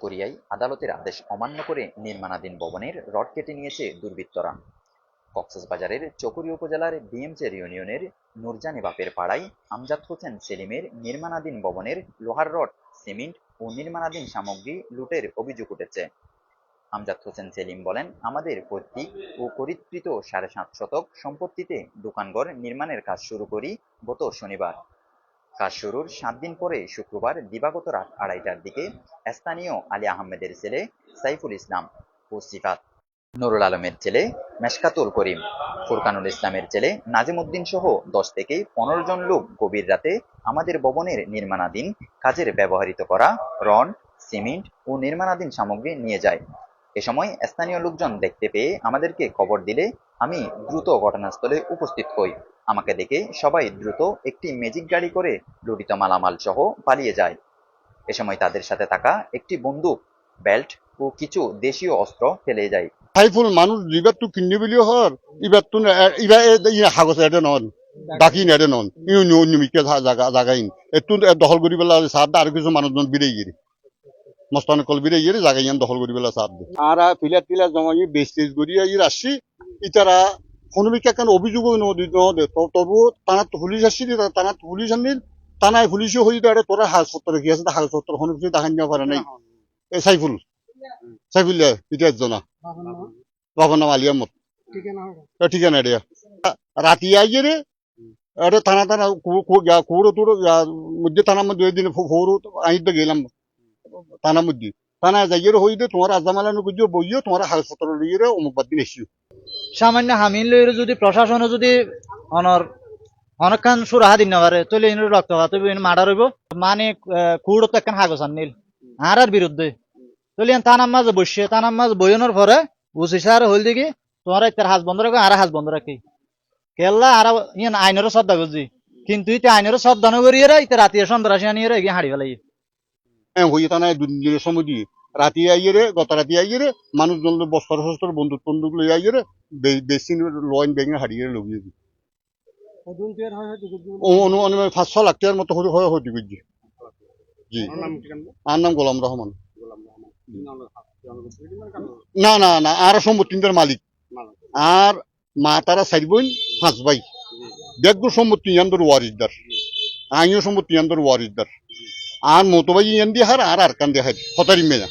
কোরিয়ায় আদালতের আদেশ অমান্য করে নির্মাণাধীন ভবনের রড কেটে নিয়েছে দুর্বৃত্তরা। কক্সবাজারের চকরিয়া উপজেলার বিএমচের ইউনিয়নের নুরজানি বাপের পাড়ায় আমজাদ হোসেন সেলিমের নির্মাণাধীন ভবনের লোহার রড, সিমেন্ট ও নির্মাণাধীন সামগ্রী লুটের অভিযোগ উঠেছে। আমজাদ হোসেন সেলিম বলেন, আমাদের পৈতৃক ও পরিকৃত ৭.৫ শতক সম্পত্তিতে দোকানঘর নির্মাণের কাজ শুরু করি গত শনিবার। কাজ শুরুর ৭ দিন পরে শুক্রবার দিবাগত রাত ২:৩০টার দিকে স্থানীয় আলী আহমেদের ছেলে সাইফুল ইসলাম ও সিফাত, নুরুল আলমের ছেলে মেশকাতুল করিম, ফুরকানুল ইসলামের ছেলে নাজিম উদ্দিন সহ ১০ থেকে ১৫ জন লোক গভীর রাতে আমাদের ভবনের নির্মাণাধীন কাজের ব্যবহৃত করা রড, সিমেন্ট ও নির্মাণাধীন সামগ্রী নিয়ে যায়। এ সময় স্থানীয় লোকজন দেখতে পেয়ে আমাদেরকে খবর দিলে আমি দ্রুত ঘটনাস্থলে উপস্থিত হই। আমাকে দেখে সবাই দ্রুত একটি ম্যাজিক গাড়ি করে লুটিত মালামাল সহ পালিয়ে যায়। এ সময় তাদের সাথে থাকা একটি বন্দুক, বেল্ট ও কিছু দেশীয় অস্ত্র ফেলে যায়। সাইফুল মানুষ ইবার তো কিনে বিলিও হর ইবার তো ইবার হাগজ এডে নন বাকি নেডে নন নিমিকে জাগাইন একটু দখল করি পেলা সার আর কিছু মানুষজন বিড়ে গিয়ে মস্তান কল বিড়ে গিয়ে জাগাইয়ান দখল করি পেলা সার আর ফিলার টিলার জমাই বেশ টেজ করিয়া আসছি ইতারা কোনোবিকে কেন অভিযোগ তবু টানা পুলিশ আসছি টানা পুলিশ আনি টানায় পুলিশও হয়ে তারা তোরা হাজপত্র কি আছে হাজপত্র কোনো কিছু দেখান নেওয়া পারে নাই এ সাইফুল সাইফুল ইতিহাস জনা বাবার নাম আলী আহমদ ঠিকানা এটা রাতি আইয়ে রে এটা থানা থানা কুড়ো টুড়ো মধ্যে থানার মধ্যে ওই দিন ফোর আই তো গেলাম থানার মধ্যে থানা যাইয়ে হই দে তোমার আজামালানো বুঝিও বইও তোমার হাজপত্র লিয়ে রে অমুক বাদ দিন এসিও সামান্য হামিল লইরে যদি প্রশাসন যদি অনর অনেকক্ষণ সুরাহা দিন না পারে তাহলে ইন রক্তপাত মার্ডার হইব মানে কুড়ো তো একখান হাগজ আনিল আর বিরুদ্ধে তাহলে থানার মাঝে বসছে থানার মাঝে বইনের পরে বুঝি স্যার হইল দেখি তোমার তার হাজ বন্ধ রাখো আর হাজ বন্ধ রাখি কেল্লা আর ইয়ান আইনেরও শ্রদ্ধা করছি কিন্তু ইতে আইনেরও শ্রদ্ধা নগরিয়ে ইতে রাতে সন্ত্রাসী আনিয়ে এগিয়ে হাড়ি ফেলাই হই থানায় দুদিনের সময় দিয়ে রাতি আইয়ে রে গত রাতি আইয়ে রে মানুষজন বস্ত্র শস্ত্র বন্দুক বন্দুক লই আইয়ে রে বেশি লইন ব্যাঙে হারিয়ে লইয়ে দি অনুমান ৫০০ লাখ টাকার মতো হয় হইতে বুঝছি জি আর নাম গোলাম রহমান না না না আর সম্পত্তির মালিক আর মা তারা ৪ বোন ৫ ভাই ব্যাগগুলো সম্পত্তি ইয়ান্দর ওয়ারিসদার আইও সম্পত্তি ইয়ান্দর ওয়ারিসদার আর মতো ভাই ইয়ান দিয়ে হার আর কান দিয়ে হার হতারি মেয়া